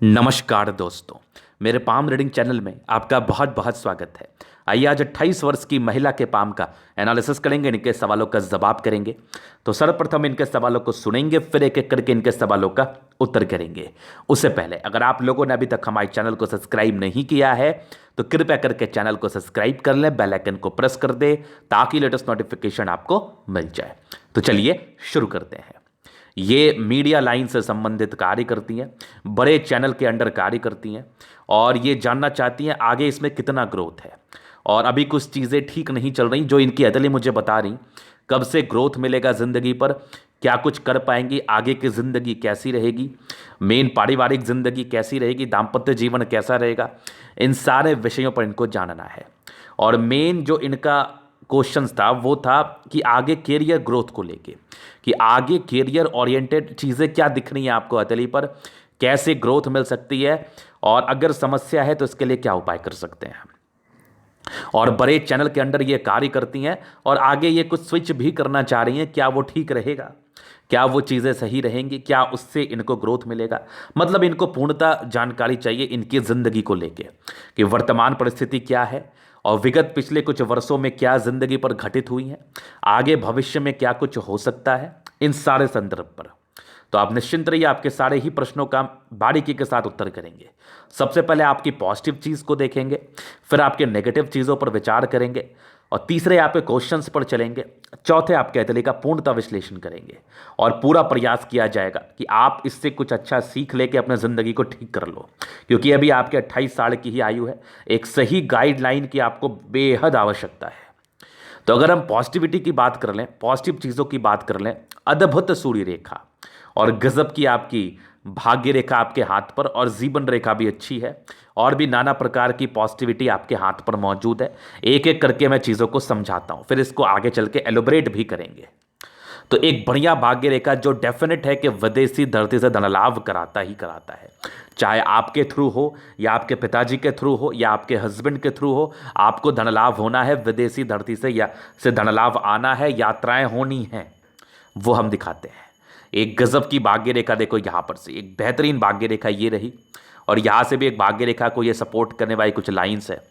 नमस्कार दोस्तों, मेरे पाम रीडिंग चैनल में आपका बहुत बहुत स्वागत है। आइए आज 28 वर्ष की महिला के पाम का एनालिसिस करेंगे, इनके सवालों का जवाब करेंगे। तो सर्वप्रथम इनके सवालों को सुनेंगे, फिर एक एक करके इनके सवालों का उत्तर करेंगे। उससे पहले अगर आप लोगों ने अभी तक हमारे चैनल को सब्सक्राइब नहीं किया है तो कृपया करके चैनल को सब्सक्राइब कर लें, बेल आइकन को प्रेस कर दे ताकि लेटेस्ट नोटिफिकेशन आपको मिल जाए। तो चलिए शुरू करते हैं। ये मीडिया लाइन से संबंधित कार्य करती हैं, बड़े चैनल के अंडर कार्य करती हैं और ये जानना चाहती हैं आगे इसमें कितना ग्रोथ है। और अभी कुछ चीज़ें ठीक नहीं चल रही जो इनकी अदली मुझे बता रही कब से ग्रोथ मिलेगा ज़िंदगी पर, क्या कुछ कर पाएंगी, आगे की ज़िंदगी कैसी रहेगी, मेन पारिवारिक ज़िंदगी कैसी रहेगी, दाम्पत्य जीवन कैसा रहेगा, इन सारे विषयों पर इनको जानना है। और मेन जो इनका क्वेश्चंस था वो था कि आगे कैरियर ग्रोथ को लेके, कि आगे कैरियर ओरिएंटेड चीज़ें क्या दिख रही हैं आपको अतली पर, कैसे ग्रोथ मिल सकती है और अगर समस्या है तो इसके लिए क्या उपाय कर सकते हैं। और बड़े चैनल के अंडर ये कार्य करती हैं और आगे ये कुछ स्विच भी करना चाह रही हैं, क्या वो ठीक रहेगा, क्या वो चीज़ें सही रहेंगी, क्या उससे इनको ग्रोथ मिलेगा। मतलब इनको पूर्णतः जानकारी चाहिए इनकी ज़िंदगी को लेके कि वर्तमान परिस्थिति क्या है और विगत पिछले कुछ वर्षों में क्या ज़िंदगी पर घटित हुई है, आगे भविष्य में क्या कुछ हो सकता है, इन सारे संदर्भ पर। तो आप निश्चिंत रहिए, आपके सारे ही प्रश्नों का बारीकी के साथ उत्तर करेंगे। सबसे पहले आपकी पॉजिटिव चीज़ को देखेंगे, फिर आपके नेगेटिव चीज़ों पर विचार करेंगे और तीसरे आपके क्वेश्चंस पर चलेंगे, चौथे आपके अतली का पूर्णतः विश्लेषण करेंगे और पूरा प्रयास किया जाएगा कि आप इससे कुछ अच्छा सीख लेके अपने ज़िंदगी को ठीक कर लो, क्योंकि अभी आपके 28 साल की ही आयु है। एक सही गाइडलाइन की आपको बेहद आवश्यकता है। तो अगर हम पॉजिटिविटी की बात कर लें, पॉजिटिव चीज़ों की बात कर लें, अद्भुत सूर्य रेखा और गजब की आपकी भाग्य रेखा आपके हाथ पर और जीवन रेखा भी अच्छी है और भी नाना प्रकार की पॉजिटिविटी आपके हाथ पर मौजूद है। एक एक करके मैं चीज़ों को समझाता हूँ, फिर इसको आगे चल के एलोबरेट भी करेंगे। तो एक बढ़िया भाग्य रेखा जो डेफिनेट है कि विदेशी धरती से धनलाभ कराता ही कराता है, चाहे आपके थ्रू हो या आपके पिताजी के थ्रू हो या आपके हस्बैंड के थ्रू हो, आपको धनलाभ होना है विदेशी धरती से, या से धनलाभ आना है, यात्राएं होनी हैं, वो हम दिखाते हैं। एक गजब की भाग्य रेखा देखो, यहाँ पर से एक बेहतरीन भाग्य रेखा ये रही और यहाँ से भी एक भाग्य रेखा को ये सपोर्ट करने वाली कुछ लाइंस है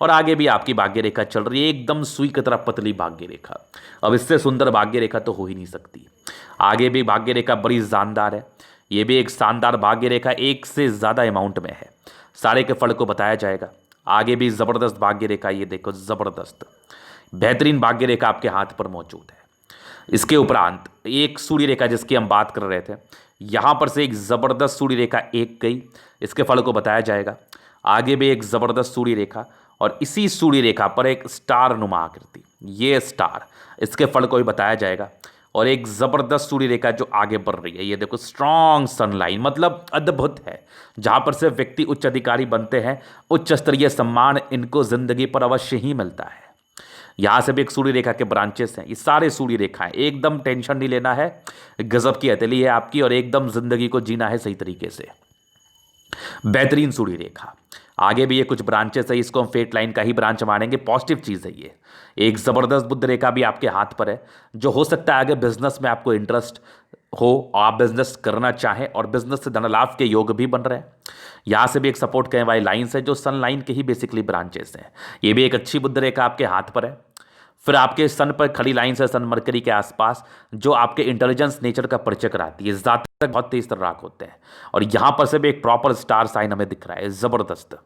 और आगे भी आपकी भाग्य रेखा चल रही है, एकदम सुई की तरह पतली भाग्य रेखा। अब इससे सुंदर भाग्य रेखा तो हो ही नहीं सकती। आगे भी भाग्य रेखा बड़ी शानदार है, ये भी एक शानदार भाग्य रेखा, एक से ज़्यादा अमाउंट में है, सारे के फल को बताया जाएगा। आगे भी ज़बरदस्त भाग्य रेखा, ये देखो ज़बरदस्त बेहतरीन भाग्य रेखा आपके हाथ पर मौजूद है। इसके उपरांत एक सूर्य रेखा जिसकी हम बात कर रहे थे, यहाँ पर से एक ज़बरदस्त सूर्य रेखा एक गई, इसके फल को बताया जाएगा। आगे भी एक ज़बरदस्त सूर्य रेखा और इसी सूर्य रेखा पर एक स्टार नुमा आकृति, ये स्टार, इसके फल को भी बताया जाएगा। और एक ज़बरदस्त सूर्य रेखा जो आगे बढ़ रही है, ये देखो स्ट्रॉन्ग सनलाइन, मतलब अद्भुत है, जहाँ पर से व्यक्ति उच्च अधिकारी बनते हैं, उच्च स्तरीय सम्मान इनको ज़िंदगी पर अवश्य ही मिलता है। यहाँ से भी एक सूर्य रेखा के ब्रांचेस हैं, ये सारे सूर्य रेखा हैं, एकदम टेंशन नहीं लेना है, गजब की अतली है आपकी और एकदम जिंदगी को जीना है सही तरीके से। बेहतरीन सूर्य रेखा, आगे भी ये कुछ ब्रांचेस है, इसको हम फेट लाइन का ही ब्रांच मानेंगे, पॉजिटिव चीज़ है ये। एक ज़बरदस्त बुध रेखा भी आपके हाथ पर है, जो हो सकता है आगे बिजनेस में आपको इंटरेस्ट हो, आप बिजनेस करना चाहें और बिजनेस से धन लाभ के योग भी बन रहे हैं। यहाँ से भी एक सपोर्ट करने वाली लाइन्स है जो सन लाइन के ही बेसिकली ब्रांचेस हैं, ये भी एक अच्छी बुध रेखा आपके हाथ पर है। फिर आपके सन पर खड़ी लाइन है सन मरकरी के आसपास, जो आपके इंटेलिजेंस नेचर का परिचय कराती है, ज़्यादातर बहुत तेज तर्राक होते हैं और यहाँ पर से भी एक प्रॉपर स्टार साइन हमें दिख रहा है, ज़बरदस्त।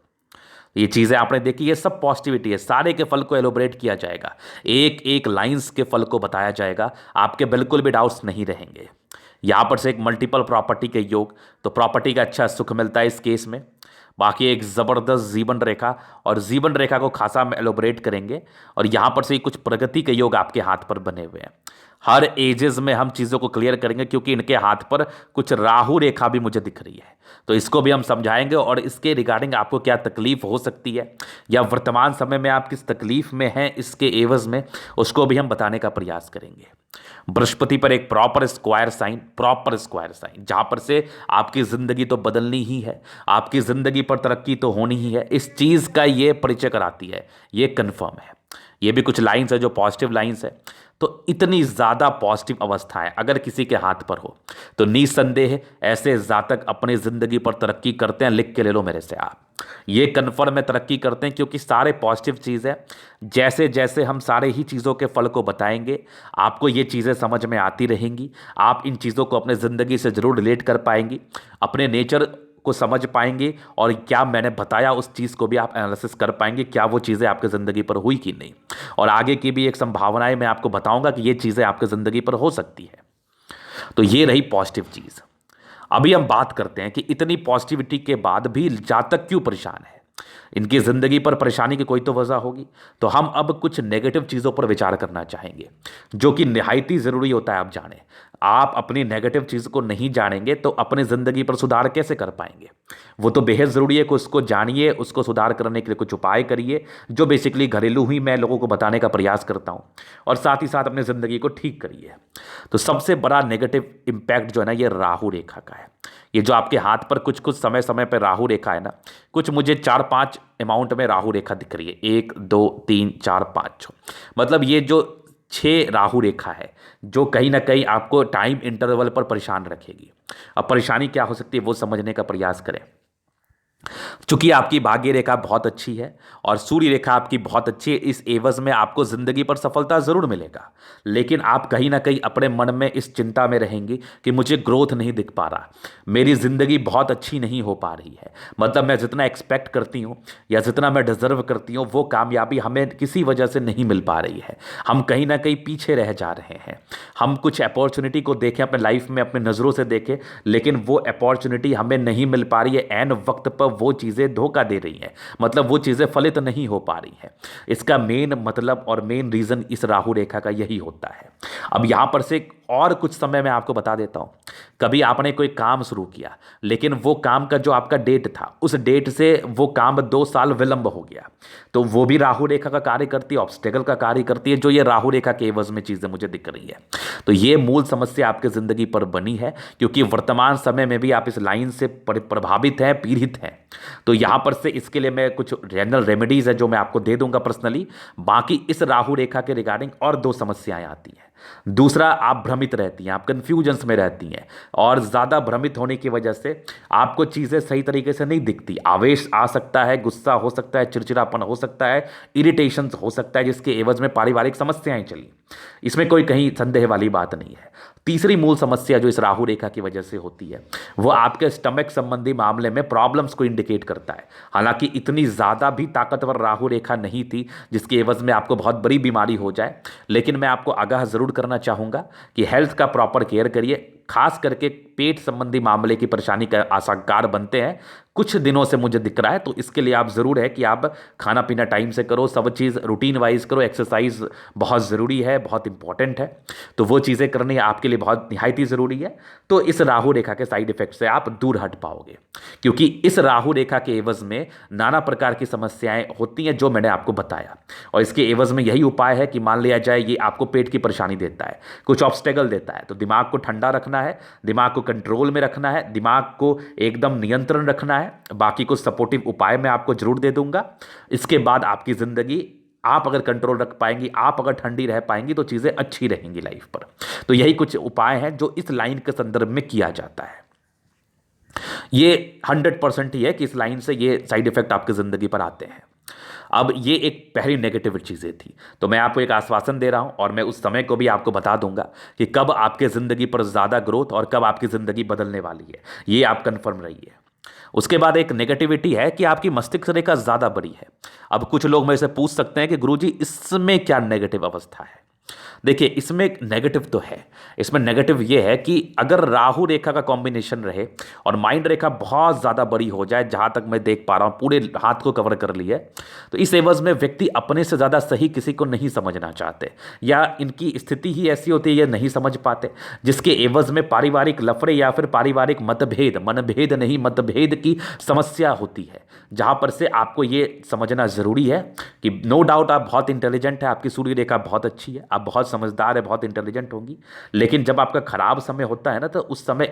ये चीज़ें आपने देखी, ये सब पॉजिटिविटी है, सारे के फल को एलोबरेट किया जाएगा, एक एक लाइंस के फल को बताया जाएगा, आपके बिल्कुल भी डाउट्स नहीं रहेंगे। यहाँ पर से एक मल्टीपल प्रॉपर्टी के योग, तो प्रॉपर्टी का अच्छा सुख मिलता है इस केस में। बाकी एक ज़बरदस्त जीवन रेखा, और जीवन रेखा को खासा हम एलोबरेट करेंगे और यहाँ पर से कुछ प्रगति के योग आपके हाथ पर बने हुए हैं। हर एजेस में हम चीज़ों को क्लियर करेंगे, क्योंकि इनके हाथ पर कुछ राहु रेखा भी मुझे दिख रही है, तो इसको भी हम समझाएंगे और इसके रिगार्डिंग आपको क्या तकलीफ हो सकती है या वर्तमान समय में आप किस तकलीफ में हैं इसके एवज में, उसको भी हम बताने का प्रयास करेंगे। बृहस्पति पर एक प्रॉपर स्क्वायर साइन, जहाँ पर से आपकी ज़िंदगी तो बदलनी ही है, आपकी ज़िंदगी पर तरक्की तो होनी ही है, इस चीज़ का ये परिचय कराती है, ये कन्फर्म है। ये भी कुछ लाइंस है जो पॉजिटिव लाइंस है। तो इतनी ज़्यादा पॉजिटिव अवस्थाएं अगर किसी के हाथ पर हो तो निसंदेह ऐसे जातक अपनी ज़िंदगी पर तरक्की करते हैं। लिख के ले लो मेरे से आप, ये कन्फर्म में तरक्की करते हैं, क्योंकि सारे पॉजिटिव चीज़ है। जैसे जैसे हम सारे ही चीज़ों के फल को बताएंगे आपको ये चीज़ें समझ में आती रहेंगी। आप इन चीज़ों को अपने ज़िंदगी से ज़रूर रिलेट कर पाएंगी, अपने नेचर को समझ पाएंगे, और क्या मैंने बताया उस चीज़ को भी आप एनालिसिस कर पाएंगे, क्या वो चीज़ें आपकी ज़िंदगी पर हुई कि नहीं। और आगे की भी एक संभावनाएं मैं आपको बताऊंगा कि ये चीज़ें आपकी ज़िंदगी पर हो सकती है। तो ये रही पॉजिटिव चीज़। अभी हम बात करते हैं कि इतनी पॉजिटिविटी के बाद भी जातक क्यों परेशान है, इनकी ज़िंदगी पर परेशानी की कोई तो वजह होगी। तो हम अब कुछ नेगेटिव चीज़ों पर विचार करना चाहेंगे, जो कि निहायती ज़रूरी होता है। आप जानें, आप अपनी नेगेटिव चीज़ को नहीं जानेंगे तो अपनी ज़िंदगी पर सुधार कैसे कर पाएंगे। वो तो बेहद ज़रूरी है कि उसको जानिए, उसको सुधार करने के लिए कुछ उपाय करिए, जो बेसिकली घरेलू ही मैं लोगों को बताने का प्रयास करता हूँ, और साथ ही साथ अपनी ज़िंदगी को ठीक करिए। तो सबसे बड़ा नेगेटिव इम्पैक्ट जो है ना, ये राहु रेखा का है। ये जो आपके हाथ पर कुछ कुछ समय समय पर राहु रेखा है ना, कुछ मुझे 4-5 अमाउंट में राहु रेखा दिख रही है, 1 2 3 4 5 6, मतलब ये जो 6 राहु रेखा है जो कहीं ना कहीं आपको टाइम इंटरवल पर परेशान रखेगी। अब परेशानी क्या हो सकती है वो समझने का प्रयास करें। चूंकि आपकी भाग्य रेखा बहुत अच्छी है और सूर्य रेखा आपकी बहुत अच्छी है, इस एवज में आपको जिंदगी पर सफलता जरूर मिलेगा, लेकिन आप कहीं ना कहीं अपने मन में इस चिंता में रहेंगे कि मुझे ग्रोथ नहीं दिख पा रहा, मेरी जिंदगी बहुत अच्छी नहीं हो पा रही है, मतलब मैं जितना एक्सपेक्ट करती हूँ या जितना मैं डिजर्व करती हूँ वो कामयाबी हमें किसी वजह से नहीं मिल पा रही है। हम कहीं ना कहीं पीछे रह जा रहे हैं। हम कुछ अपॉर्चुनिटी को देखें अपने लाइफ में, अपने नज़रों से देखें, लेकिन वो अपॉर्चुनिटी हमें नहीं मिल पा रही है। एन वक्त पर वो चीज़ें धोखा दे रही हैं, मतलब वो चीज़ें फलित नहीं हो पा रही हैं। इसका मेन मतलब और मेन रीज़न इस राहु रेखा का यही होता है। अब यहाँ पर से और कुछ समय मैं आपको बता देता हूँ, कभी आपने कोई काम शुरू किया लेकिन वो काम का जो आपका डेट था उस डेट से वो काम 2 साल विलंब हो गया, तो वो भी राहु रेखा का कार्य करती है, ऑब्स्टेकल का कार्य करती है, जो ये राहु रेखा के एवज में चीज़ें मुझे दिख रही है। तो ये मूल समस्या आपकी ज़िंदगी पर बनी है, क्योंकि वर्तमान समय में भी आप इस लाइन से प्रभावित हैं, पीड़ित हैं। तो यहाँ पर से इसके लिए मैं कुछ जनरल रेमेडीज़ है जो मैं आपको दे दूंगा पर्सनली। बाकी इस राहु रेखा के रिगार्डिंग और 2 समस्याएं आती हैं। दूसरा, आप भ्रमित रहती हैं, आप कंफ्यूजन्स में रहती हैं, और ज़्यादा भ्रमित होने की वजह से आपको चीज़ें सही तरीके से नहीं दिखती। आवेश आ सकता है, गुस्सा हो सकता है, चिड़चिड़ापन हो सकता है, इरिटेशंस हो सकता है, जिसके एवज में पारिवारिक समस्याएं चली। इसमें कोई कहीं संदेह वाली बात नहीं है। तीसरी मूल समस्या जो इस राहु रेखा की वजह से होती है वो आपके स्टमक संबंधी मामले में प्रॉब्लम्स को इंडिकेट करता है। हालांकि इतनी ज़्यादा भी ताकतवर राहु रेखा नहीं थी जिसके एवज में आपको बहुत बड़ी बीमारी हो जाए, लेकिन मैं आपको आगाह ज़रूर करना चाहूँगा कि हेल्थ का प्रॉपर केयर करिए। खास करके पेट संबंधी मामले की परेशानी का आशंकार बनते हैं कुछ दिनों से मुझे दिख रहा है, तो इसके लिए आप ज़रूर है कि आप खाना पीना टाइम से करो, सब चीज़ रूटीन वाइज करो, एक्सरसाइज बहुत ज़रूरी है, बहुत इंपॉर्टेंट है, तो वो चीज़ें करनी आपके लिए बहुत निहायती ज़रूरी है। तो इस राहु रेखा के साइड इफेक्ट से आप दूर हट पाओगे, क्योंकि इस राहु रेखा के एवज में नाना प्रकार की समस्याएं होती हैं जो मैंने आपको बताया, और इसके एवज में यही उपाय है कि मान लिया जाए ये आपको पेट की परेशानी देता है, कुछ ऑब्स्टेकल देता है, तो दिमाग को ठंडा रखना है, दिमाग को कंट्रोल में रखना है, दिमाग को एकदम नियंत्रण रखना है। बाकी कुछ सपोर्टिव उपाय मैं आपको जरूर दे दूंगा। इसके बाद आपकी जिंदगी आप अगर कंट्रोल रख पाएंगी, आप अगर ठंडी रह पाएंगी, तो चीजें अच्छी रहेंगी लाइफ पर। तो यही कुछ उपाय हैं जो इस लाइन के संदर्भ में किया जाता है। ये 100% ही है कि इस लाइन से ये साइड इफेक्ट आपकी जिंदगी पर आते हैं। अब ये एक पहली नेगेटिव चीज़ें थी, तो मैं आपको एक आश्वासन दे रहा हूं, और मैं उस समय को भी आपको बता दूंगा कि कब आपके ज़िंदगी पर ज़्यादा ग्रोथ और कब आपकी ज़िंदगी बदलने वाली है, ये आप कंफर्म रहिए। उसके बाद एक नेगेटिविटी है कि आपकी मस्तिष्क रेखा ज़्यादा बड़ी है। अब कुछ लोग मेरे से पूछ सकते हैं कि गुरुजी इसमें क्या नेगेटिव अवस्था है। देखिए, इसमें एक नेगेटिव तो है। इसमें नेगेटिव ये है कि अगर राहु रेखा का कॉम्बिनेशन रहे और माइंड रेखा बहुत ज़्यादा बड़ी हो जाए, जहाँ तक मैं देख पा रहा हूँ पूरे हाथ को कवर कर ली है, तो इस एवज में व्यक्ति अपने से ज़्यादा सही किसी को नहीं समझना चाहते, या इनकी स्थिति ही ऐसी होती है ये नहीं समझ पाते, जिसके एवज में पारिवारिक लफड़े या फिर पारिवारिक मतभेद, मनभेद नहीं मतभेद की समस्या होती है। जहाँ पर से आपको ये समझना ज़रूरी है कि नो डाउट आप बहुत इंटेलिजेंट है, आपकी सूर्य रेखा बहुत अच्छी है, आप आप बहुत समझदार है, बहुत इंटेलिजेंट होंगी, लेकिन जब आपका खराब समय होता है ना तो उस समय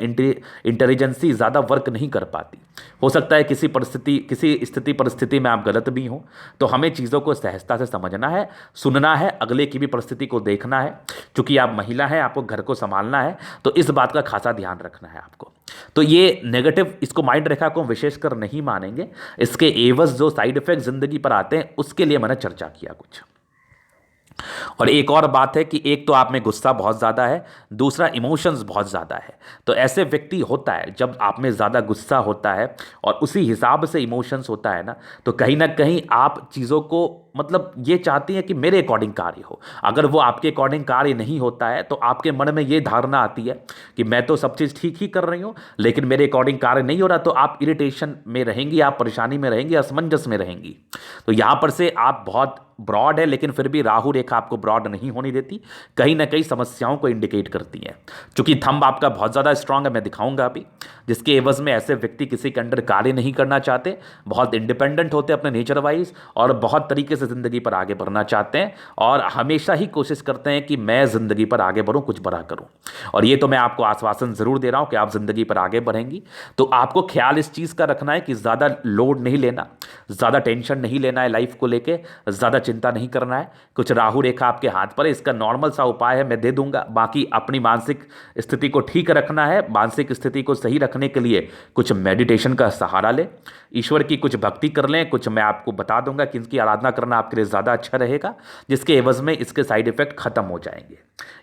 इंटेलिजेंसी ज़्यादा वर्क नहीं कर पाती। हो सकता है किसी स्थिति परिस्थिति में आप गलत भी हो, तो हमें चीज़ों को सहजता से समझना है, सुनना है, अगले की भी परिस्थिति को देखना है। क्योंकि आप महिला हैं, आपको घर को संभालना है, तो इस बात का खासा ध्यान रखना है आपको। तो ये नेगेटिव, इसको माइंड रेखा को विशेषकर नहीं मानेंगे। इसके एवज जो साइड इफेक्ट जिंदगी पर आते हैं उसके लिए मैंने चर्चा किया कुछ। और एक और बात है कि एक तो आप में गुस्सा बहुत ज़्यादा है, दूसरा इमोशंस बहुत ज़्यादा है। तो ऐसे व्यक्ति होता है जब आप में ज़्यादा गुस्सा होता है और उसी हिसाब से इमोशंस होता है ना कहीं ना कहीं आप चीज़ों को मतलब ये चाहती हैं कि मेरे अकॉर्डिंग कार्य हो। अगर वो आपके अकॉर्डिंग कार्य नहीं होता है तो आपके मन में ये धारणा आती है कि मैं तो सब चीज़ ठीक ही कर रही हूँ, लेकिन मेरे अकॉर्डिंग कार्य नहीं हो रहा, तो आप इरिटेशन में रहेंगी, आप परेशानी में रहेंगी, असमंजस में रहेंगी। तो यहाँ पर से आप बहुत ब्रॉड है, लेकिन फिर भी राहु रेखा आपको ब्रॉड नहीं होने देती, कहीं ना कहीं समस्याओं को इंडिकेट करती है। क्योंकि थंब आपका बहुत ज़्यादा स्ट्रांग है, मैं दिखाऊंगा अभी, जिसके एवज में ऐसे व्यक्ति किसी के अंडर कार्य नहीं करना चाहते, बहुत इंडिपेंडेंट होते हैं अपने नेचर वाइज और बहुत तरीके से ज़िंदगी पर आगे बढ़ना चाहते हैं और हमेशा ही कोशिश करते हैं कि मैं ज़िंदगी पर आगे बढ़ूँ, कुछ बड़ा करूँ। और ये तो मैं आपको आश्वासन ज़रूर दे रहा हूँ कि आप ज़िंदगी पर आगे बढ़ेंगी। तो आपको ख्याल इस चीज़ का रखना है कि ज़्यादा लोड नहीं लेना, ज़्यादा टेंशन नहीं लेना है लाइफ को लेके, ज़्यादा चिंता नहीं करना है। कुछ राहु रेखा आपके हाथ पर है, इसका नॉर्मल सा उपाय है, मैं दे दूंगा। बाकी अपनी मानसिक स्थिति को ठीक रखना है, मानसिक स्थिति को सही रखने के लिए कुछ मेडिटेशन का सहारा ले, ईश्वर की कुछ भक्ति कर लें, कुछ मैं आपको बता दूंगा कि इनकी आराधना करना आपके लिए ज़्यादा अच्छा रहेगा, जिसके एवज में इसके साइड इफेक्ट खत्म हो जाएंगे।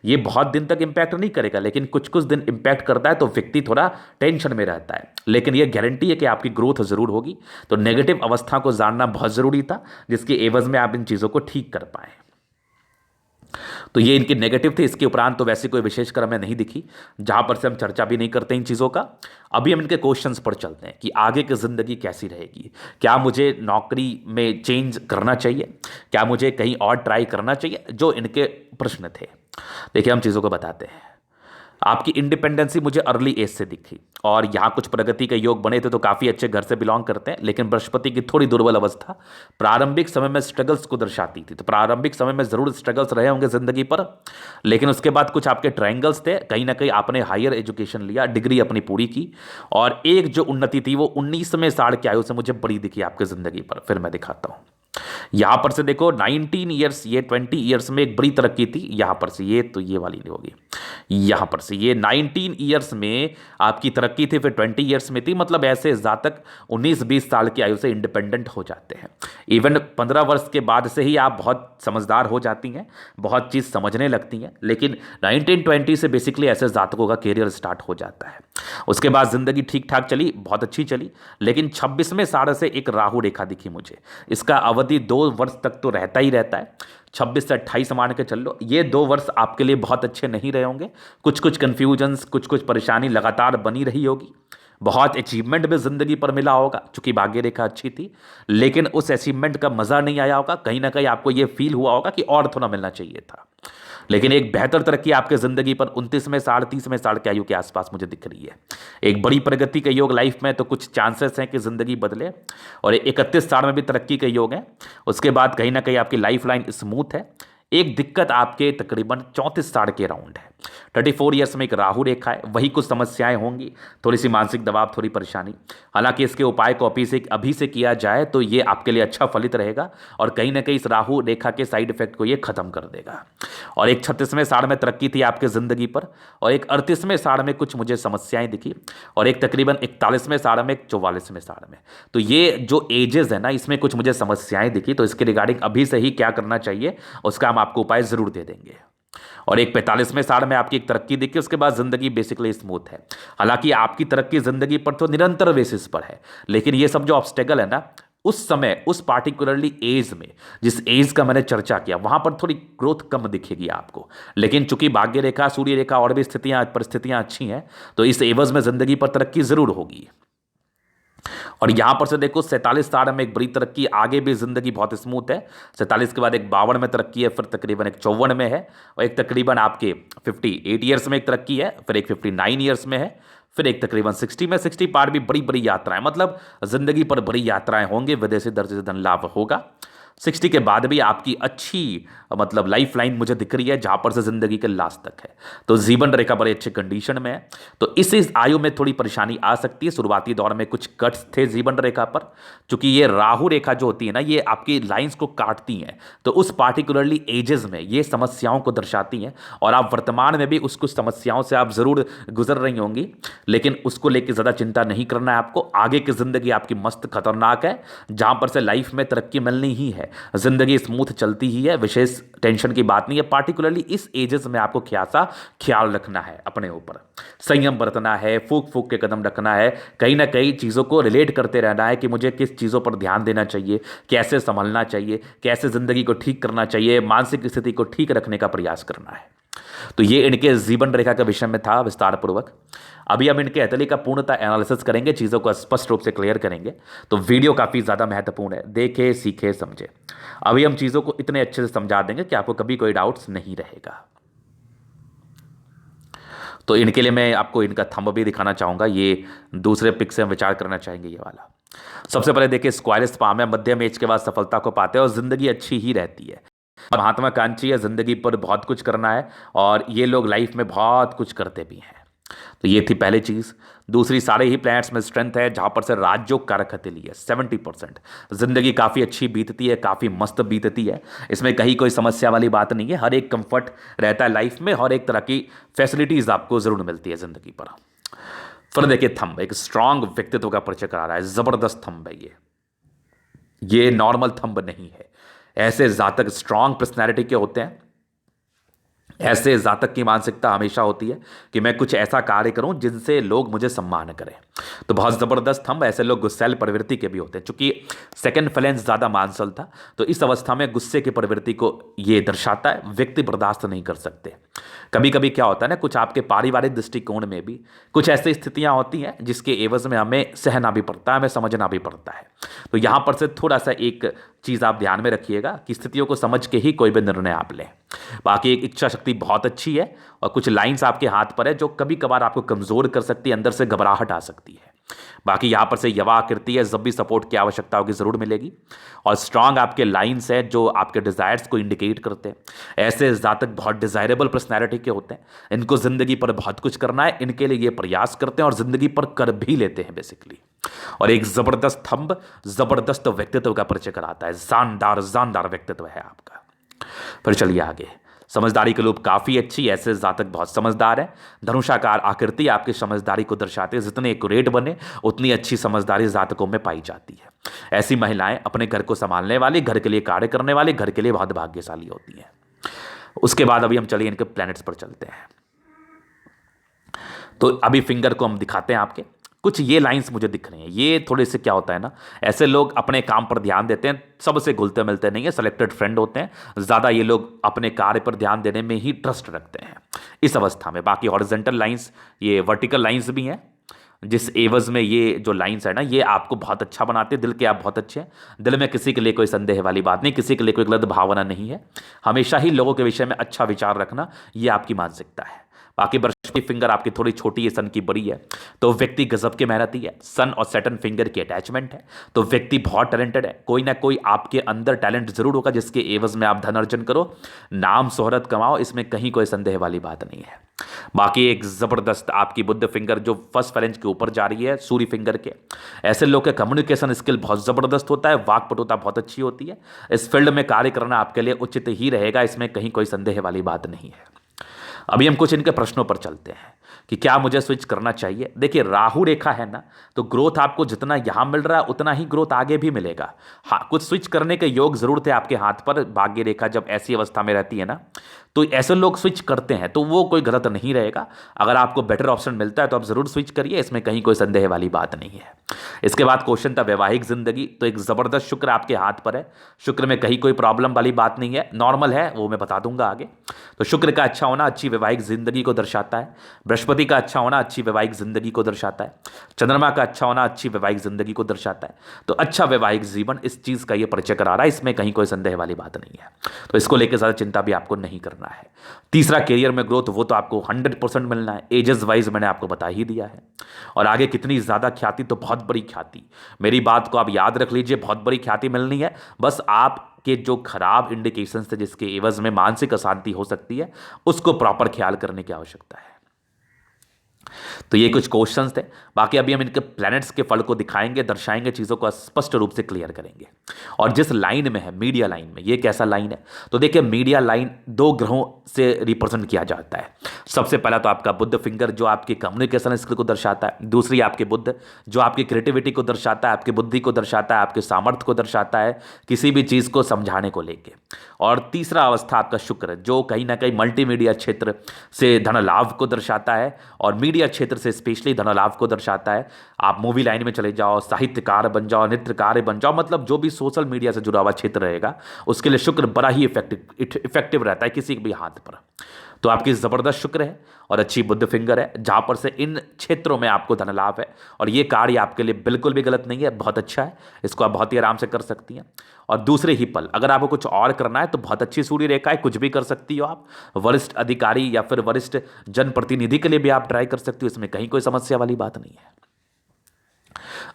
ये बहुत दिन तक इंपैक्ट नहीं करेगा, लेकिन कुछ कुछ दिन इंपैक्ट करता है तो व्यक्ति थोड़ा टेंशन में रहता है, लेकिन ये गारंटी है कि आपकी ग्रोथ जरूर होगी। तो नेगेटिव अवस्था को जानना बहुत जरूरी था, जिसके एवज में आप इन चीज़ों को ठीक कर पाए। तो ये इनकी नेगेटिव थे। इसके उपरांत तो वैसी कोई विशेषकर हमें नहीं दिखी, जहां पर से हम चर्चा भी नहीं करते इन चीज़ों का। अभी हम इनके क्वेश्चंस पर चलते हैं कि आगे की ज़िंदगी कैसी रहेगी। क्या मुझे नौकरी में चेंज करना चाहिए, क्या मुझे कहीं और ट्राई करना चाहिए, जो इनके प्रश्न थे। देखिए हम चीज़ों को बताते हैं। आपकी इंडिपेंडेंसी मुझे अर्ली एज से दिखी और यहाँ कुछ प्रगति के योग बने थे, तो काफ़ी अच्छे घर से बिलोंग करते हैं, लेकिन बृहस्पति की थोड़ी दुर्बल अवस्था प्रारंभिक समय में स्ट्रगल्स को दर्शाती थी। तो प्रारंभिक समय में ज़रूर स्ट्रगल्स रहे होंगे ज़िंदगी पर, लेकिन उसके बाद कुछ आपके ट्रायंगल्स थे। कहीं ना कहीं आपने हायर एजुकेशन लिया, डिग्री अपनी पूरी की, और एक जो उन्नति थी वो 19वें साल की आयु से मुझे बड़ी दिखी आपकी ज़िंदगी पर। फिर मैं दिखाता हूँ। यहां पर से देखो 19 ईयर्स, ये 20 ईयर्स में एक बड़ी तरक्की थी। यहां पर से ये वाली नहीं होगी, यहां पर से ये 19 ईयर्स में आपकी तरक्की थी, फिर 20 ईयर्स में थी। मतलब ऐसे जातक 19-20 साल की आयु से इंडिपेंडेंट हो जाते हैं। इवन 15 वर्ष के बाद से ही आप बहुत समझदार हो जाती हैं, बहुत चीज़ समझने लगती हैं। लेकिन 19-20 से बेसिकली ऐसे जातकों का कैरियर स्टार्ट हो जाता है। उसके बाद ज़िंदगी ठीक ठाक चली, बहुत अच्छी चली, लेकिन 26वें साल से एक राहु रेखा दिखी मुझे। इसका अवधि 2 वर्ष तक तो रहता ही रहता है, 26 से 28 मान के चल लो। ये 2 वर्ष आपके लिए बहुत अच्छे नहीं रहे होंगे, कुछ कुछ कन्फ्यूजन्स, कुछ कुछ परेशानी लगातार बनी रही होगी। बहुत अचीवमेंट भी जिंदगी पर मिला होगा, चूंकि भाग्य रेखा अच्छी थी, लेकिन उस अचीवमेंट का मज़ा नहीं आया होगा। कहीं ना कहीं आपको ये फील हुआ होगा कि और थोड़ा मिलना चाहिए था। लेकिन एक बेहतर तरक्की आपके ज़िंदगी पर 29वें साल 30वें साल के आयु के आसपास मुझे दिख रही है। एक बड़ी प्रगति के योग लाइफ में, तो कुछ चांसेस हैं कि ज़िंदगी बदले। और 31 साल में भी तरक्की के योग हैं। उसके बाद कहीं ना कहीं आपकी लाइफ लाइन स्मूथ है। एक दिक्कत आपके तकरीबन 34 साल के राउंड है। 34 ईयर्स में एक राहु रेखा है, वही कुछ समस्याएं होंगी, थोड़ी सी मानसिक दबाव, थोड़ी परेशानी। हालांकि इसके उपाय को अभी से किया जाए तो ये आपके लिए अच्छा फलित रहेगा और कहीं ना कहीं इस राहु रेखा के साइड इफेक्ट को ये खत्म कर देगा। और एक 36वें साल में तरक्की थी आपके ज़िंदगी पर, और एक 38वें साल में कुछ मुझे समस्याएं दिखी, और एक तकरीबन 41वें साल में, एक 44वें साल में। तो ये जो एजेस है ना, इसमें कुछ मुझे समस्याएं दिखी। तो इसके रिगार्डिंग अभी से ही क्या करना चाहिए उसका हम आपको उपाय ज़रूर दे देंगे। और एक 45वें साल में आपकी एक तरक्की दिखी, उसके बाद जिंदगी बेसिकली स्मूथ है। हालांकि आपकी तरक्की जिंदगी पर तो निरंतर बेसिस पर है, लेकिन ये सब जो ऑब्स्टेकल है ना, उस समय उस पार्टिकुलरली एज में, जिस एज का मैंने चर्चा किया, वहां पर थोड़ी ग्रोथ कम दिखेगी आपको। लेकिन चूंकि भाग्य रेखा, सूर्य रेखा और भी परिस्थितियां अच्छी हैं, तो इस एवज में जिंदगी पर तरक्की जरूर होगी। और यहां पर से देखो 47 साल में एक बड़ी तरक्की, आगे भी जिंदगी बहुत स्मूथ है। 47 के बाद एक 52 में तरक्की है, फिर तकरीबन एक 54 में है, और एक तकरीबन आपके 58 ईयर्स में एक तरक्की है, फिर एक 59 ईयर्स में है, फिर एक तकरीबन 60 में। 60 पार भी बड़ी बड़ी यात्राएं, मतलब जिंदगी पर बड़ी यात्राएं होंगी, विदेशी दर्जे से धन लाभ होगा। 60 के बाद भी आपकी अच्छी मतलब लाइफ लाइन मुझे दिख रही है, जहां पर से जिंदगी के लास्ट तक है। तो जीवन रेखा बड़े अच्छे कंडीशन में है। तो इस आयु में थोड़ी परेशानी आ सकती है, शुरुआती दौर में कुछ कट्स थे जीवन रेखा पर, क्योंकि ये राहु रेखा जो होती है ना, ये आपकी लाइंस को काटती हैं। तो उस पार्टिकुलरली एजेस में ये समस्याओं को दर्शाती हैं, और आप वर्तमान में भी उस कुछ समस्याओं से आप जरूर गुजर रही होंगी, लेकिन उसको लेकर ज्यादा चिंता नहीं करना है आपको। आगे की जिंदगी आपकी मस्त खतरनाक है, जहां पर से लाइफ में तरक्की मिलनी ही है, जिंदगी स्मूथ चलती ही है, विशेष टेंशन की बात नहीं है। पार्टिकुलरली इस एजेस में आपको ख्यासा ख्याल रखना है, अपने ऊपर संयम बरतना है, फूक फूक के कदम रखना है, कहीं ना कहीं चीज़ों को रिलेट करते रहना है कि मुझे किस चीज़ों पर ध्यान देना चाहिए, कैसे संभलना चाहिए, कैसे ज़िंदगी को ठीक करना चाहिए, मानसिक स्थिति को ठीक रखने का प्रयास करना है। तो ये इनके जीवन रेखा के विषय में था विस्तार पूर्वक। अभी हम इनके एथली का पूर्णतः एनालिसिस करेंगे, चीज़ों को स्पष्ट रूप से क्लियर करेंगे। तो वीडियो काफ़ी ज़्यादा महत्वपूर्ण है, देखे सीखे समझे। अभी हम चीज़ों को इतने अच्छे से समझा देंगे कि आपको कभी कोई डाउट्स नहीं रहेगा। तो इनके लिए मैं आपको इनका थंब भी दिखाना चाहूँगा, ये दूसरे पिक से हम विचार करना चाहेंगे। ये वाला सबसे पहले देखिए, स्क्वायरस पाम है, मध्यम एज के बाद सफलता को पाते हैं और ज़िंदगी अच्छी ही रहती है। महात्माकांक्षी है, ज़िंदगी पर बहुत कुछ करना है, और ये लोग लाइफ में बहुत कुछ करते भी हैं। तो ये थी पहली चीज़। दूसरी, सारे ही प्लैनेट्स में स्ट्रेंथ है, जहां पर से राजयोग कारक हथेली है 70%। जिंदगी काफ़ी अच्छी बीतती है, काफ़ी मस्त बीतती है, इसमें कहीं कोई समस्या वाली बात नहीं है। हर एक कंफर्ट रहता है लाइफ में, हर एक तरह की फैसिलिटीज़ आपको ज़रूर मिलती है ज़िंदगी पर। फिर देखिए थंब, एक स्ट्रांग व्यक्तित्व का परिचय करा रहा है, ज़बरदस्त थंब है ये नॉर्मल थंब नहीं है। ऐसे जातक स्ट्रांग पर्सनैलिटी के होते हैं, ऐसे जातक की मानसिकता हमेशा होती है कि मैं कुछ ऐसा कार्य करूं जिनसे लोग मुझे सम्मान करें। तो बहुत ज़बरदस्त हम, ऐसे लोग गुस्सैल प्रवृत्ति के भी होते हैं। चूंकि सेकंड फ्लेंस ज़्यादा मानसल था, तो इस अवस्था में गुस्से की प्रवृत्ति को ये दर्शाता है, व्यक्ति बर्दाश्त नहीं कर सकते। कभी कभी क्या होता है ना, कुछ आपके पारिवारिक दृष्टिकोण में भी कुछ ऐसी स्थितियां होती हैं जिसके एवज में हमें सहना भी पड़ता है, हमें समझना भी पड़ता है। तो यहां पर से थोड़ा सा एक चीज़ आप ध्यान में रखिएगा कि स्थितियों को समझ के ही कोई भी निर्णय आप लें। बाकी एक इच्छा शक्ति बहुत अच्छी है, और कुछ लाइंस आपके हाथ पर है जो कभी कभार आपको कमज़ोर कर सकती है, अंदर से घबराहट आ सकती है। बाकी यहाँ पर से यवा आकृति है, जब भी सपोर्ट की आवश्यकता होगी ज़रूर मिलेगी। और स्ट्रांग आपके लाइंस है जो आपके डिज़ायर्स को इंडिकेट करते हैं। ऐसे जातक बहुत डिज़ायरेबल पर्सनैलिटी के होते हैं, इनको ज़िंदगी पर बहुत कुछ करना है, इनके लिए ये प्रयास करते हैं और ज़िंदगी पर कर भी लेते हैं बेसिकली। और एक ज़बरदस्त थंब, ज़बरदस्त व्यक्तित्व का परिचय कराता है, जानदार जानदार व्यक्तित्व है आपका। फिर चलिए आगे, समझदारी के लोग काफ़ी अच्छी, ऐसे जातक बहुत समझदार है। धनुषाकार आकृति आपकी समझदारी को दर्शाते हैं, जितने एक्यूरेट बने उतनी अच्छी समझदारी जातकों में पाई जाती है। ऐसी महिलाएं अपने घर को संभालने वाली, घर के लिए कार्य करने वाली, घर के लिए बहुत भाग्यशाली होती हैं। उसके बाद अभी हम चलिए इनके प्लैनेट्स पर चलते हैं। तो अभी फिंगर को हम दिखाते हैं आपके, कुछ ये लाइंस मुझे दिख रही हैं। ये थोड़े से क्या होता है ना, ऐसे लोग अपने काम पर ध्यान देते हैं, सबसे घुलते मिलते नहीं है, सेलेक्टेड फ्रेंड होते हैं ज़्यादा। ये लोग अपने कार्य पर ध्यान देने में ही ट्रस्ट रखते हैं इस अवस्था में। बाकी हॉरिजॉन्टल लाइंस, ये वर्टिकल लाइंस भी हैं, जिस एवज में ये जो लाइंस है ना, ये आपको बहुत अच्छा बनाते हैं। दिल के आप बहुत अच्छे हैं, दिल में किसी के लिए कोई संदेह वाली बात नहीं, किसी के लिए कोई गलत भावना नहीं है। हमेशा ही लोगों के विषय में अच्छा विचार रखना, ये आपकी मानसिकता है। बाकी बृहस्पति फिंगर आपकी थोड़ी छोटी है, सन की बड़ी है, तो व्यक्ति गजब के मेहनती है। सन और सैटर्न फिंगर की अटैचमेंट है, तो व्यक्ति बहुत टैलेंटेड है। कोई ना कोई आपके अंदर टैलेंट जरूर होगा जिसके एवज में आप धन अर्जन करो, नाम शोहरत कमाओ, इसमें कहीं कोई संदेह वाली बात नहीं है। बाकी एक जबरदस्त आपकी बुद्ध फिंगर जो फर्स्ट फ्रेंच के ऊपर जा रही है, सूर्य फिंगर के। ऐसे लोग के कम्युनिकेशन स्किल बहुत जबरदस्त होता है, वाक्पटुता बहुत अच्छी होती है। इस फील्ड में कार्य करना आपके लिए उचित ही रहेगा, इसमें कहीं कोई संदेह वाली बात नहीं है। अभी हम कुछ इनके प्रश्नों पर चलते हैं कि क्या मुझे स्विच करना चाहिए। देखिए राहु रेखा है ना, तो ग्रोथ आपको जितना यहां मिल रहा है उतना ही ग्रोथ आगे भी मिलेगा। हाँ, कुछ स्विच करने के योग जरूर थे आपके हाथ पर। भाग्य रेखा जब ऐसी अवस्था में रहती है ना, तो ऐसे लोग स्विच करते हैं, तो वो कोई गलत नहीं रहेगा। अगर आपको बेटर ऑप्शन मिलता है तो आप जरूर स्विच करिए, इसमें कहीं कोई संदेह वाली बात नहीं है। इसके बाद क्वेश्चन था वैवाहिक जिंदगी, तो एक जबरदस्त शुक्र आपके हाथ पर है। शुक्र में कहीं कोई प्रॉब्लम वाली बात नहीं है, नॉर्मल है, वो मैं बता दूंगा आगे। तो शुक्र का अच्छा होना अच्छी वैवाहिक जिंदगी को दर्शाता है। बृहस्पति का अच्छा होना अच्छी वैवाहिक जिंदगी को दर्शाता है। चंद्रमा का अच्छा होना अच्छी वैवाहिक जिंदगी को दर्शाता है। तो अच्छा वैवाहिक जीवन इस चीज का ये परिचय करा रहा है, इसमें कहीं कोई संदेह वाली बात नहीं है। तो इसको लेकर ज्यादा चिंता भी आपको नहीं करना है। तीसरा, करियर में ग्रोथ, वो तो आपको 100% मिलना है। एजेस वाइज मैंने आपको बता ही दिया है। और आगे कितनी ज्यादा ख्याति, तो बहुत बड़ी ख्याति। मेरी बात को आप याद रख लीजिए, बहुत बड़ी ख्याति मिलनी है। बस आप आपके जो खराब इंडिकेशंस थे जिसके एवज में मानसिक अशांति हो सकती है, उसको प्रॉपर ख्याल करने की आवश्यकता है। तो ये कुछ क्वेश्चंस थे। बाकी अभी हम इनके प्लैनेट्स के फल को दिखाएंगे, दर्शाएंगे, चीज़ों को स्पष्ट रूप से क्लियर करेंगे। और जिस लाइन में है, मीडिया लाइन में, ये कैसा लाइन है? तो देखिए, मीडिया लाइन दो ग्रहों से रिप्रेजेंट किया जाता है। सबसे पहला तो आपका बुध फिंगर जो आपकी कम्युनिकेशन स्किल को दर्शाता है, दूसरी आपके बुध जो आपकी क्रिएटिविटी को दर्शाता है, आपकी बुद्धि को दर्शाता है, आपके सामर्थ्य को दर्शाता है किसी भी चीज़ को समझाने को लेके। और तीसरा अवस्था आपका शुक्र जो कहीं ना कहीं मल्टीमीडिया क्षेत्र से धन लाभ को दर्शाता है और मीडिया क्षेत्र से स्पेशली धन लाभ को दर्शाता है। आप मूवी लाइन में चले जाओ, साहित्यकार बन जाओ, नृत्यकार बन जाओ, मतलब जो भी सोशल मीडिया से जुड़ा हुआ क्षेत्र रहेगा उसके लिए शुक्र बड़ा ही इफेक्टिव रहता है किसी भी हाथ पर। तो आपकी ज़बरदस्त शुक्र है और अच्छी बुध फिंगर है जहां पर से इन क्षेत्रों में आपको धन लाभ है। और ये कार्य आपके लिए बिल्कुल भी गलत नहीं है, बहुत अच्छा है, इसको आप बहुत ही आराम से कर सकती हैं। और दूसरे ही पल अगर आपको कुछ और करना है तो बहुत अच्छी सूर्य रेखा है, कुछ भी कर सकती हो आप। वरिष्ठ अधिकारी या फिर वरिष्ठ जनप्रतिनिधि के लिए भी आप ट्राई कर सकती हो, इसमें कहीं कोई समस्या वाली बात नहीं है।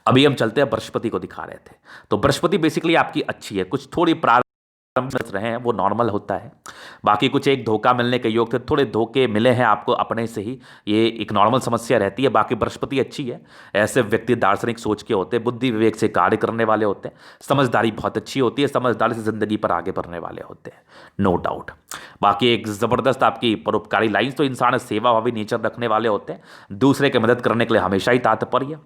अभी हम चलते हैं बृहस्पति को दिखा रहे थे। तो बृहस्पति बेसिकली आपकी अच्छी है, कुछ थोड़ी रहे हैं वो नॉर्मल होता है। बाकी कुछ एक धोखा मिलने के योग थे, थोड़े धोखे मिले हैं आपको अपने से ही, ये एक नॉर्मल समस्या रहती है। बाकी बृहस्पति अच्छी है। ऐसे व्यक्ति दार्शनिक सोच के होते हैं, बुद्धि विवेक से कार्य करने वाले होते हैं, समझदारी बहुत अच्छी होती है, समझदारी से जिंदगी पर आगे बढ़ने वाले होते हैं, नो डाउट। बाकी एक जबरदस्त आपकी परोपकारी लाइन, तो इंसान सेवा भावी नेचर रखने वाले होते हैं, दूसरे की मदद करने के लिए हमेशा ही तात्पर्य।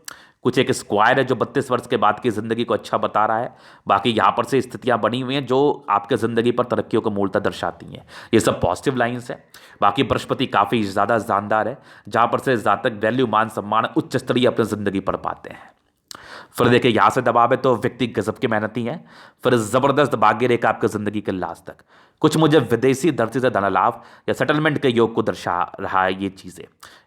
कुछ एक स्क्वायर है जो 32 वर्ष के बाद की ज़िंदगी को अच्छा बता रहा है। बाकी यहाँ पर से स्थितियाँ बनी हुई हैं जो आपके ज़िंदगी पर तरक्कियों को मूलतः दर्शाती हैं। ये सब पॉजिटिव लाइंस हैं। बाकी बृहस्पति काफ़ी ज़्यादा जानदार है जहाँ पर से जातक वैल्यू, मान सम्मान उच्च स्तरीय अपनी ज़िंदगी पर पाते हैं। फिर देखिए यहाँ से दबाव है तो व्यक्ति गजब के मेहनती है। फिर ज़बरदस्त भाग्य रेखा आपके ज़िंदगी के लास्ट तक। कुछ मुझे विदेशी धरती से धन लाभ या सेटलमेंट के योग को दर्शा रहा है। ये चीज़ें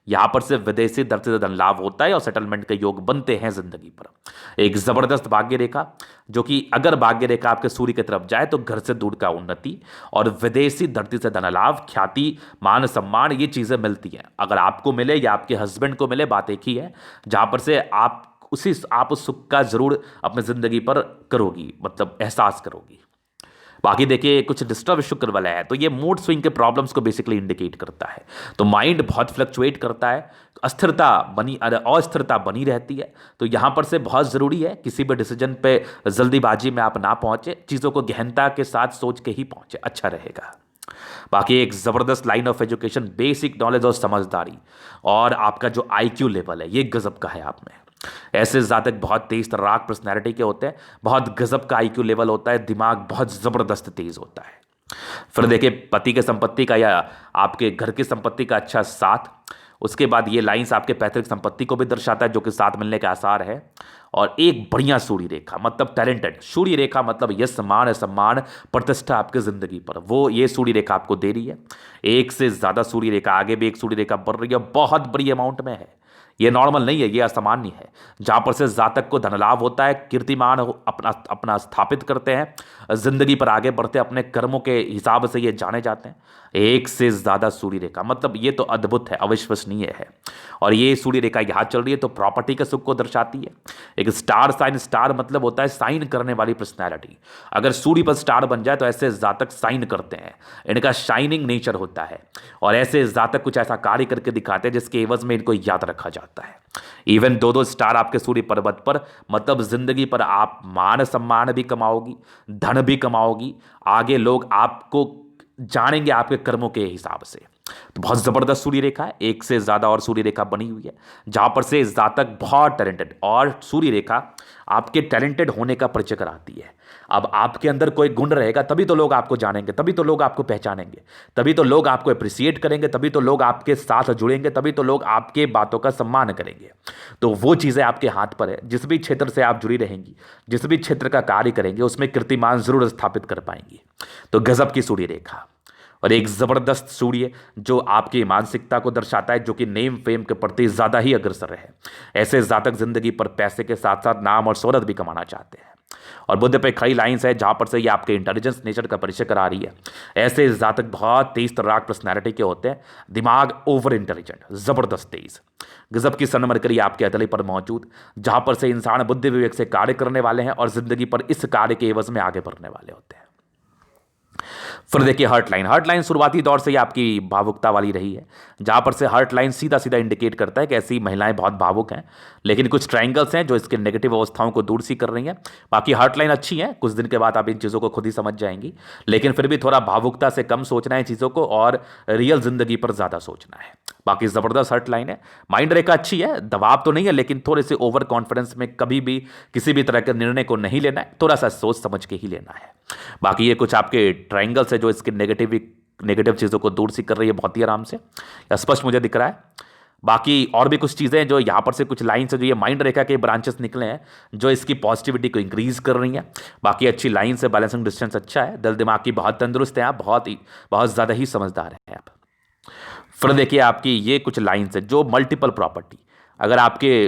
यहाँ पर से विदेशी धरती से धन लाभ होता है और सेटलमेंट के योग बनते हैं जिंदगी पर। एक ज़बरदस्त भाग्य रेखा जो कि अगर भाग्य रेखा आपके सूर्य की तरफ जाए तो घर से दूर का उन्नति और विदेशी धरती से धन लाभ, ख्याति, मान सम्मान, ये चीज़ें मिलती हैं। अगर आपको मिले या आपके हस्बैंड को मिले, बात एक ही है। जहाँ पर से आप उस सुख का जरूर अपनी जिंदगी पर करोगी, मतलब एहसास करोगी। बाकी देखिए कुछ डिस्टर्ब शुक्र वाला है तो ये मूड स्विंग के प्रॉब्लम्स को बेसिकली इंडिकेट करता है। तो माइंड बहुत फ्लक्चुएट करता है, अस्थिरता बनी रहती है। तो यहाँ पर से बहुत ज़रूरी है किसी भी डिसीजन पे जल्दीबाजी में आप ना पहुँचे, चीज़ों को गहनता के साथ सोच के ही पहुँचे, अच्छा रहेगा। बाकी एक ज़बरदस्त line of education, basic knowledge और समझदारी और आपका जो IQ लेवल है ये गजब का है आप में। ऐसे जातक बहुत तेज तर्राक पर्सनैलिटी के होते हैं, बहुत गजब का IQ लेवल होता है, दिमाग बहुत ज़बरदस्त तेज होता है। फिर देखिए पति के संपत्ति का या आपके घर की संपत्ति का अच्छा साथ। उसके बाद ये लाइंस आपके पैतृक संपत्ति को भी दर्शाता है जो कि साथ मिलने के आसार है। और एक बढ़िया सूर्य रेखा, मतलब टैलेंटेड सूर्य रेखा, मतलब यश, मान, सम्मान, प्रतिष्ठा आपके जिंदगी पर, वो ये सूर्य रेखा आपको दे रही है। एक से ज़्यादा सूर्य रेखा, आगे भी एक सूर्य रेखा बढ़ रही है, बहुत बड़ी अमाउंट में है। ये नॉर्मल नहीं है, ये असामान्य है। जहाँ पर से जातक को धन लाभ होता है, कीर्तिमान अपना स्थापित करते हैं, जिंदगी पर आगे बढ़ते अपने कर्मों के हिसाब से ये जाने जाते हैं। एक से ज़्यादा सूर्य रेखा, मतलब ये तो अद्भुत है, अविश्वसनीय है। और ये सूर्य रेखा यहाँ चल रही है तो प्रॉपर्टी के सुख को दर्शाती है। एक स्टार साइन, स्टार मतलब होता है साइन करने वाली पर्सनैलिटी। अगर सूर्य पर स्टार बन जाए तो ऐसे जातक साइन करते हैं, इनका शाइनिंग नेचर होता है। और ऐसे जातक कुछ ऐसा कार्य करके दिखाते हैं जिसके एवज में इनको याद रखा जाता है। इवन दो स्टार आपके सूर्य पर्वत पर, मतलब जिंदगी पर आप मान सम्मान भी कमाओगी, धन भी कमाओगी, आगे लोग आपको जानेंगे आपके कर्मों के हिसाब से। तो बहुत जबरदस्त सूर्य रेखा है, एक से ज्यादा और सूर्य रेखा बनी हुई है जहां पर से जातक बहुत टैलेंटेड, और सूर्य रेखा आपके टैलेंटेड होने का परिचय कराती है। अब आपके अंदर कोई गुण रहेगा तभी तो लोग आपको जानेंगे, तभी तो लोग आपको पहचानेंगे, तभी तो लोग आपको अप्रिसिएट करेंगे, तभी तो लोग आपके साथ जुड़ेंगे, तभी तो लोग आपके बातों का सम्मान करेंगे। तो वो चीज़ें आपके हाथ पर है। जिस भी क्षेत्र से आप जुड़ी रहेंगी, जिस भी क्षेत्र का कार्य करेंगे, उसमें कीर्तिमान जरूर स्थापित कर पाएंगी। तो गजब की सूर्य रेखा और एक जबरदस्त सूर्य जो आपकी मानसिकता को दर्शाता है, जो कि नेम फेम के प्रति ज्यादा ही अग्रसर है। ऐसे जातक जिंदगी पर पैसे के साथ साथ नाम और शोहरत भी कमाना चाहते हैं। और बुद्ध पे कई लाइंस है जहां पर से ये आपके इंटेलिजेंस नेचर का परिचय करा रही है। ऐसे जातक बहुत तेज तर्राक पर्सनैलिटी के होते हैं, दिमाग ओवर इंटेलिजेंट, जबरदस्त तेज। गजब की सन मरकरी आपके अतली पर मौजूद, जहां पर से इंसान बुद्धि विवेक से कार्य करने वाले हैं और जिंदगी पर इस कार्य के एवज में आगे बढ़ने वाले होते हैं। फिर देखिए हार्ट लाइन। हार्ट लाइन शुरुआती दौर से ही आपकी भावुकता वाली रही है, जहां पर से हार्ट लाइन सीधा सीधा इंडिकेट करता है कि ऐसी महिलाएं बहुत भावुक हैं। लेकिन कुछ ट्रायंगल्स हैं जो इसके नेगेटिव अवस्थाओं को दूर सी कर रही हैं। बाकी हार्ट लाइन अच्छी है, कुछ दिन के बाद आप इन चीज़ों को खुद ही समझ जाएंगी। लेकिन फिर भी थोड़ा भावुकता से कम सोचना है चीज़ों को और रियल जिंदगी पर ज़्यादा सोचना है। बाकी ज़बरदस्त हार्ट लाइन है। माइंड रेखा अच्छी है, दबाव तो नहीं है, लेकिन थोड़े से ओवर कॉन्फिडेंस में कभी भी किसी भी तरह के निर्णय को नहीं लेना है, थोड़ा सा सोच समझ के ही लेना है। बाकी ये कुछ आपके ट्रायंगल्स है जो इसके नेगेटिव चीज़ों को दूर सी कर रही है बहुत ही आराम से, स्पष्ट मुझे दिख रहा है। बाकी और भी कुछ चीज़ें हैं जो यहाँ पर से कुछ लाइन्स है जो ये माइंड रेखा के ब्रांचेस निकले हैं जो इसकी पॉजिटिविटी को इंक्रीज कर रही हैं। बाकी अच्छी लाइन से बैलेंसिंग डिस्टेंस अच्छा है, दिल दिमाग की बहुत तंदुरुस्त है आप, बहुत ज़्यादा ही समझदार हैं आप। फिर देखिए आपकी ये कुछ लाइन्स है जो मल्टीपल प्रॉपर्टी, अगर आपके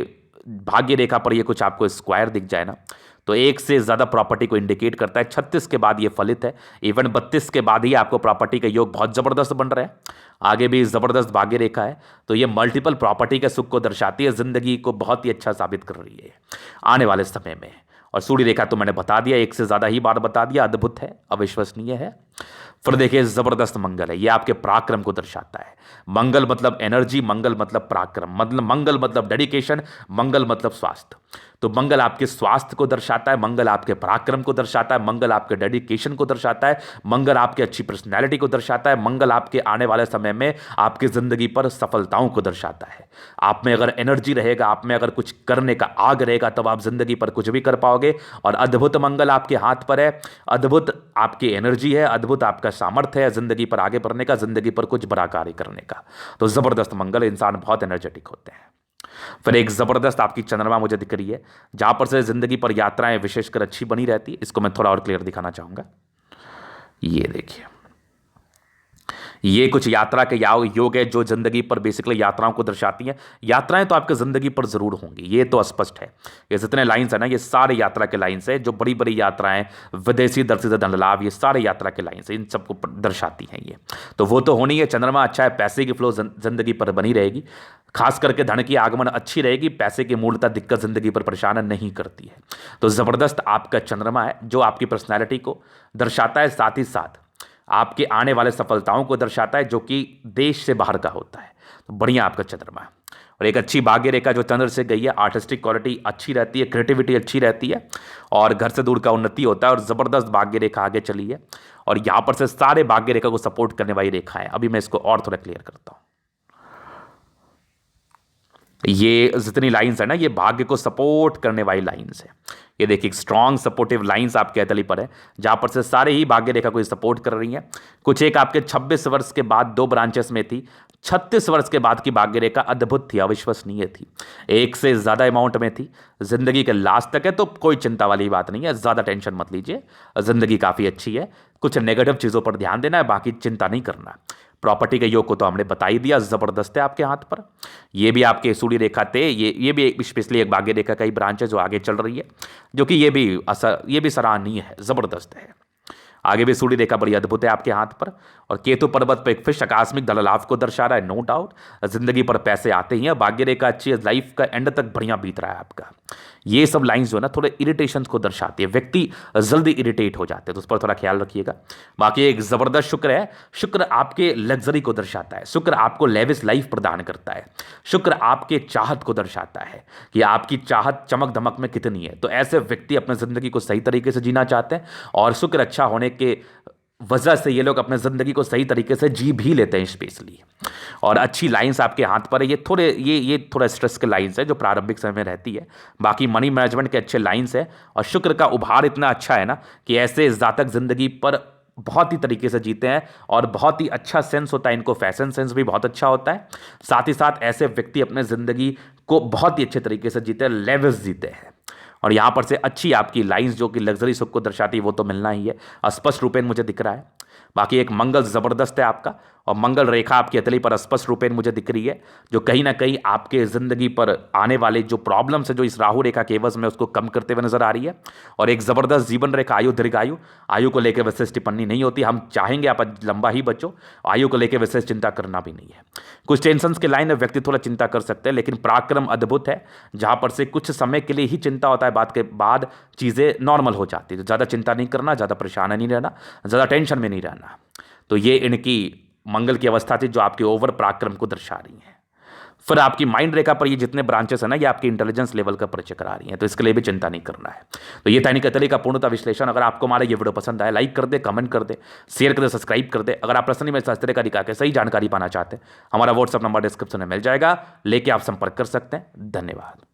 भाग्य रेखा पर ये कुछ आपको स्क्वायर दिख जाए ना, तो एक से ज़्यादा प्रॉपर्टी को इंडिकेट करता है। 36 के बाद ये फलित है, इवन 32 के बाद ही आपको प्रॉपर्टी का योग बहुत ज़बरदस्त बन रहा है। आगे भी ज़बरदस्त भाग्य रेखा है, तो ये मल्टीपल प्रॉपर्टी के सुख को दर्शाती है, ज़िंदगी को बहुत ही अच्छा साबित कर रही है आने वाले समय में। और सूर्य रेखा तो मैंने बता दिया, एक से ज़्यादा ही बार बता दिया, अद्भुत है, अविश्वसनीय है। फिर देखिए ज़बरदस्त मंगल है, ये आपके पराक्रम को दर्शाता है। मंगल मतलब एनर्जी, मंगल मतलब पराक्रम, मतलब मंगल मतलब डेडिकेशन, मंगल मतलब स्वास्थ्य। तो मंगल आपके स्वास्थ्य को दर्शाता है, मंगल आपके पराक्रम को दर्शाता है, मंगल आपके डेडिकेशन को दर्शाता है, मंगल आपकी अच्छी पर्सनैलिटी को दर्शाता है, मंगल आपके आने वाले समय में आपकी ज़िंदगी पर सफलताओं को दर्शाता है। आप में अगर एनर्जी रहेगा, आप में अगर कुछ करने का आग रहेगा, तब आप ज़िंदगी पर कुछ भी कर पाओगे। और अद्भुत मंगल आपके हाथ पर है, अद्भुत आपकी एनर्जी है, अद्भुत आपका सामर्थ्य है ज़िंदगी पर आगे बढ़ने का, ज़िंदगी पर कुछ बड़ा कार्य करने का। तो ज़बरदस्त मंगल, इंसान बहुत एनर्जेटिक होते हैं। फिर एक ज़बरदस्त आपकी चंद्रमा मुझे दिख रही है, जहां पर से ज़िंदगी पर यात्राएं विशेषकर अच्छी बनी रहती है। इसको मैं थोड़ा और क्लियर दिखाना चाहूँगा। ये देखिए, ये कुछ यात्रा के योग है जो जिंदगी पर बेसिकली यात्राओं को दर्शाती हैं। यात्राएं तो आपके जिंदगी पर जरूर होंगी, ये तो स्पष्ट है। ये जितने लाइंस है ना, ये सारे यात्रा के लाइंस है, जो बड़ी बड़ी यात्राएं, विदेशी दर्शी धन लाभ, ये सारे यात्रा के लाइंस है, इन सबको दर्शाती हैं ये। तो वो तो होनी है। चंद्रमा अच्छा है, पैसे की फ्लो जिंदगी पर बनी रहेगी, खास करके धन की आगमन अच्छी रहेगी, पैसे की मूलता दिक्कत जिंदगी पर परेशान नहीं करती है। तो जबरदस्त आपका चंद्रमा है जो आपकी पर्सनैलिटी को दर्शाता है, साथ ही साथ आपके आने वाले सफलताओं को दर्शाता है, जो कि देश से बाहर का होता है। तो बढ़िया आपका चंद्रमा है। और एक अच्छी भाग्य रेखा जो चंद्र से गई है, आर्टिस्टिक क्वालिटी अच्छी रहती है, क्रिएटिविटी अच्छी रहती है, और घर से दूर का उन्नति होता है। और ज़बरदस्त भाग्य रेखा आगे चली है, और यहाँ पर से सारे भाग्य रेखा को सपोर्ट करने वाली रेखा है। अभी मैं इसको और थोड़ा क्लियर करता हूँ। ये जितनी लाइंस है ना, ये भाग्य को सपोर्ट करने वाली लाइंस है। ये देखिए स्ट्रॉन्ग सपोर्टिव लाइंस आपके हथेली पर है, जहां पर से सारे ही भाग्य रेखा को सपोर्ट कर रही हैं। कुछ एक आपके 26 वर्ष के बाद 2 ब्रांचेस में थी, 36 वर्ष के बाद की भाग्य रेखा अद्भुत थी, अविश्वसनीय थी, एक से ज़्यादा अमाउंट में थी। जिंदगी के लास्ट तक है तो कोई चिंता वाली बात नहीं है, ज़्यादा टेंशन मत लीजिए, जिंदगी काफ़ी अच्छी है। कुछ नेगेटिव चीज़ों पर ध्यान देना है, बाकी चिंता नहीं करना। प्रॉपर्टी के योग को तो हमने बता ही दिया, ज़बरदस्त है आपके हाथ पर। ये भी आपके सूर्य रेखा थे, ये भी स्पेशली एक भाग्य रेखा का ही ब्रांच है जो आगे चल रही है, जो कि ये भी सराहनीय है, ज़बरदस्त है। आगे भी सूर्य रेखा बड़ी अद्भुत है आपके हाथ पर। और केतु पर्वत पर एक फिश आकस्मिक धन लाभ को दर्शा रहा है, नो डाउट। जिंदगी पर पैसे आते ही हैं, भाग्य रेखा अच्छी है, लाइफ का एंड तक बढ़िया बीत रहा है आपका। ये सब लाइंस जो है ना, थोड़े इरिटेशन को दर्शाती है, व्यक्ति जल्दी इरिटेट हो जाते हैं, तो उस पर थोड़ा ख्याल रखिएगा। बाकी एक जबरदस्त शुक्र है, शुक्र आपके लग्जरी को दर्शाता है, शुक्र आपको लेविश लाइफ प्रदान करता है, शुक्र आपके चाहत को दर्शाता है कि आपकी चाहत चमक धमक में कितनी है। तो ऐसे व्यक्ति अपने जिंदगी को सही तरीके से जीना चाहते हैं, और शुक्र अच्छा होने के वजह से ये लोग अपने ज़िंदगी को सही तरीके से जी भी लेते हैं स्पेशली। और अच्छी लाइंस आपके हाथ पर है, ये थोड़ा स्ट्रेस के लाइंस है जो प्रारंभिक समय में रहती है। बाकी मनी मैनेजमेंट के अच्छे लाइंस है, और शुक्र का उभार इतना अच्छा है ना कि ऐसे जातक ज़िंदगी पर बहुत ही तरीके से जीते हैं, और बहुत ही अच्छा सेंस होता है इनको, फैशन सेंस भी बहुत अच्छा होता है। साथ ही साथ ऐसे व्यक्ति अपने ज़िंदगी को बहुत ही अच्छे तरीके से जीते हैं, लेविश जीते हैं। और यहाँ पर से अच्छी आपकी लाइंस जो कि लग्जरी सुख को दर्शाती है, वो तो मिलना ही है, स्पष्ट रूपेण मुझे दिख रहा है। बाकी एक मंगल ज़बरदस्त है आपका, और मंगल रेखा आपकी हथेली पर स्पष्ट रूपेण मुझे दिख रही है, जो कहीं ना कहीं आपके जिंदगी पर आने वाले जो प्रॉब्लम्स है जो इस राहु रेखा के एवज में उसको कम करते हुए नजर आ रही है। और एक जबरदस्त जीवन रेखा आयु दीर्घायु, आयु को लेकर विशेष टिप्पणी नहीं होती, हम चाहेंगे आप लंबा ही बचो, आयु को लेकर विशेष चिंता करना भी नहीं है। कुछ टेंशन के लाइन में व्यक्ति थोड़ा चिंता कर सकते हैं, लेकिन पराक्रम अद्भुत है, जहां पर से कुछ समय के लिए ही चिंता होता है, बात के बाद चीजें नॉर्मल हो जाती है। ज्यादा चिंता नहीं करना, ज्यादा परेशान नहीं रहना, ज्यादा टेंशन में नहीं रहना। तो ये इनकी मंगल की अवस्था थी जो आपके ओवर पराक्रम को दर्शा रही है। फिर आपकी माइंड रेखा पर ये जितने ब्रांचेस है ना, ये आपकी इंटेलिजेंस लेवल का परिचय करा रही हैं, तो इसके लिए भी चिंता नहीं करना है। तो ये था इनके तले का पूर्णतः विश्लेषण। अगर आपको हमारा ये वीडियो पसंद आए, लाइक कर दे, कमेंट कर दे, शेयर कर दे, सब्सक्राइब कर दे। अगर आप पर्सनली में शास्त्रीय तरीका के सही जानकारी पाना चाहते हैं, हमारा व्हाट्सअप नंबर डिस्क्रिप्शन में मिल जाएगा, लेके आप संपर्क कर सकते हैं। धन्यवाद।